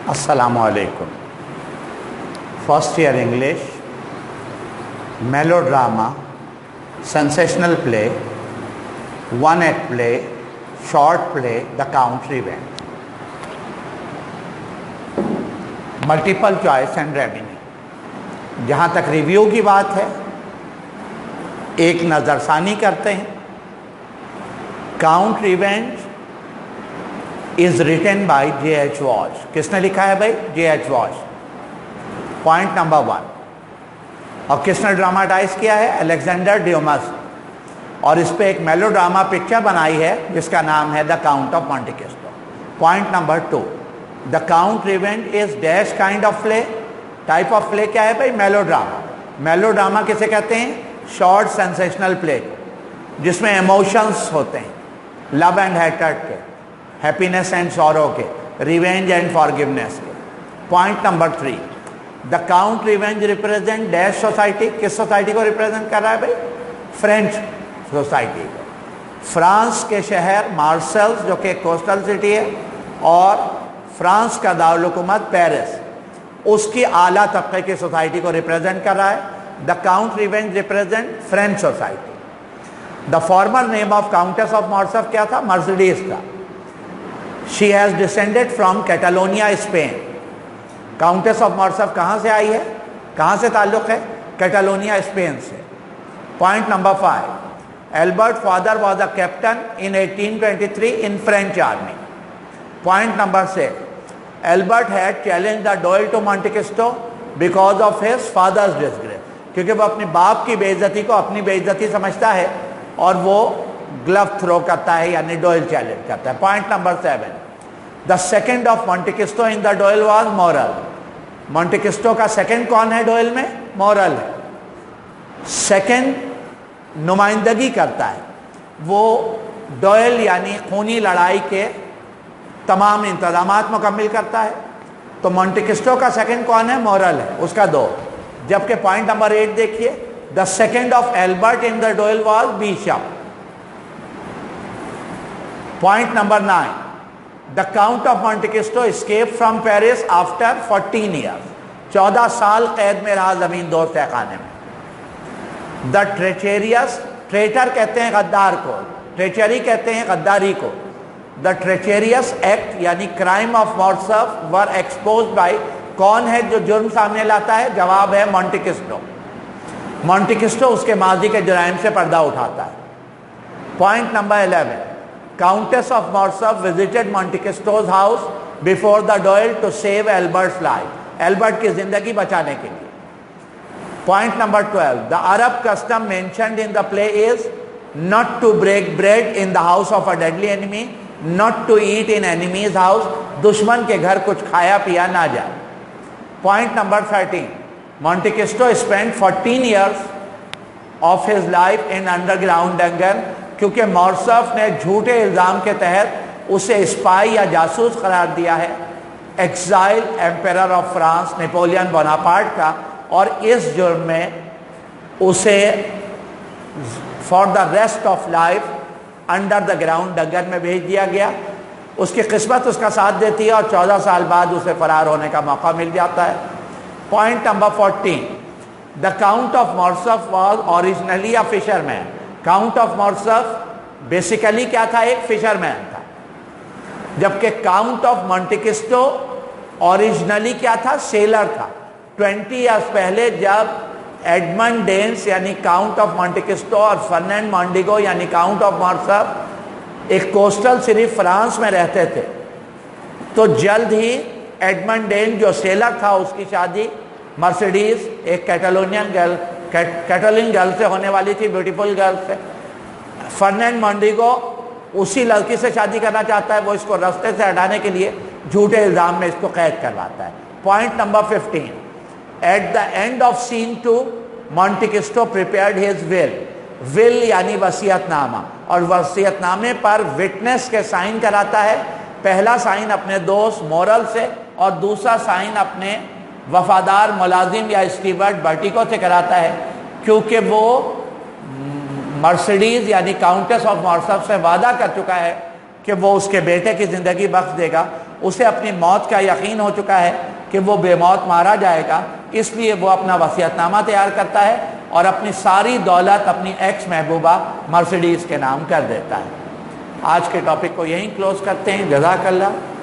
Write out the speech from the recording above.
Assalamu alaikum. First year English, melodrama, sensational play, one act play, short play, The Count Revenge. Multiple choice and Remini. जहाँ तक review की बात है, एक नज़रसानी करते हैं। Count revenge is written by J.H. Wash. किसने लिखा है भाई? J.H. वॉश। Point number 1। और किसने ड्रामाटाइज किया है? Alexander Dumas. और इस पे एक मेलोड्रामा पिक्चर बनाई है जिसका नाम है the count of Monte Christo. Point number 2, the count revenge is dash kind of play. Type of play क्या है भाई? मेलोड्रामा। मेलोड्रामा किसे कहते हैं? शॉर्ट सेंसेशनल प्ले, जिसमें इमोशंस होते हैं, लव एंड हेटर्ड के, हैप्पीनेस एंड सॉरो के, रिवेंज एंड फॉरगिवनेस के। Point number 3, the count revenge represent dash society. किस सोसाइटी को रिप्रेजेंट कर रहा है भाई? फ्रेंच सोसाइटी को। फ्रांस के शहर मार्सेल्स, जो कि कोस्टल सिटी है, और फ्रांस का दारुल हुकूमत पेरिस, उसकी आला तबके की सोसाइटी को रिप्रेजेंट कर रहा है। The count revenge represent French society. The former name of countess of Morcerf क्या था? मर्सिडीज था। She has descended from Catalonia, Spain. Countess of Morcerf कहाँ से आई है? कहाँ से ताल्लुक़ है? कैटालोनिया, स्पेन से। Point number 5, Albert father was a captain in 1823 in French army. Point number 6, Albert had challenge the duel to Monte Cristo because of his father's disgrace. क्योंकि वो अपने बाप की बेइज्जती को अपनी बेइज्जती समझता है और वो ग्लव थ्रो करता है, यानी डोयल चैलेंज करता है। Point number 7, the second of Monte Christo in the dial was moral. Monte Christo का सेकेंड कौन है डोयल में? मॉरल है। सेकेंड नुमाइंदगी करता है, वो डोयल यानी खूनी लड़ाई के तमाम इंतजामात मुकम्मिल करता है। तो मॉन्टे क्रिस्टो का सेकेंड कौन है? मॉरल है, उसका 2। जबकि पॉइंट नंबर 8 देखिए, the second of Albert in the dial was bishop. Point number 9, the count of Monte Christo escape from Paris after 14 years. 14 साल कैद में रहा जमीन दोस्त तहखाने में। द ट्रेचेरियस, ट्रेटर कहते हैं गद्दार को, ट्रेचरी कहते हैं गद्दारी को। द ट्रेचेरियस एक्ट यानी crime of Morcerf were expose by, कौन है जो जुर्म सामने लाता है? जवाब है मॉन्टे क्रिस्टो। मॉन्टे क्रिस्टो उसके माजी के जुराइम से पर्दा उठाता है। Point number 11, countess of Morcerf visited Monte Cristo's house before the duel to save Albert's life. Albert की जिंदगी बचाने के लिए। Point number 12, the Arab custom mentioned in the play is not to break bread in the house of a deadly enemy, not to eat in enemy's house. दुश्मन के घर कुछ खाया पिया ना जाए। Point number 13, Monte Cristo spend 14 years of his life in underground dungeon, क्योंकि Morcerf ने झूठे इल्ज़ाम के तहत उसे स्पाई या जासूस करार दिया है, exile emperor of France Napoleon Bonaparte का, और इस जुर्म में उसे for the rest of life under the ground dungeon में भेज दिया गया। उसकी किस्मत उसका साथ देती है और 14 साल बाद उसे फरार होने का मौका मिल जाता है। Point number 14, the count of Morcerf was originally a fisherman. Count of Morcerf basically क्या था? एक फिशरमैन था। जबकि count of Monte Cristo originally क्या था? सेलर था। 20 ईयर्स पहले जब एडमंड डेंस यानी काउंट ऑफ मॉन्टे क्रिस्टो और फर्नांड मॉन्डिगो यानी काउंट ऑफ मॉर्सफ एक कोस्टल सिटी फ्रांस में रहते थे, तो जल्द ही एडमंड डेंस जो सेलर था उसकी शादी मर्सिडीज, एक कैटालोनियन गर्ल, कैटोलिन गर्ल से होने वाली थी, ब्यूटीफुल गर्ल से। फर्नांड मॉन्डिगो उसी लड़की से शादी करना चाहता है, वो इसको रास्ते से हटाने के लिए झूठे इल्ज़ाम में इसको कैद करवाता है। Point number 15, at the end of scene 2 Monte Cristo prepared his will यानी वसीयतनामा, और वसीयतनामे पर विटनेस के साइन कराता है। पहला साइन अपने दोस्त मॉरल से और दूसरा साइन अपने वफादार मुलाजिम या स्टीवर्ट बर्टिको से कराता है, क्योंकि वो मर्सिडीज यानी काउंटेस ऑफ मॉर्सफ से वादा कर चुका है कि वो उसके बेटे की ज़िंदगी बख्श देगा اسے اپنی موت کا یقین ہو چکا ہے کہ وہ بے موت مارا جائے گا، اس لیے وہ اپنا وصیت نامہ تیار کرتا ہے اور اپنی ساری دولت اپنی ایکس محبوبہ مرسیڈیز کے نام کر دیتا ہے۔ آج کے ٹاپک کو یہیں کلوز کرتے ہیں۔ جزاک اللہ۔